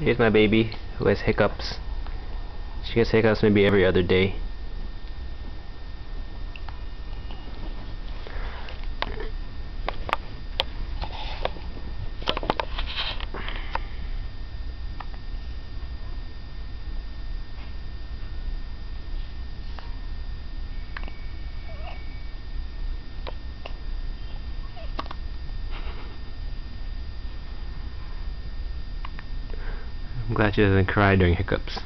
Here's my baby who has hiccups. She gets hiccups maybe every other day. I'm glad she doesn't cry during hiccups.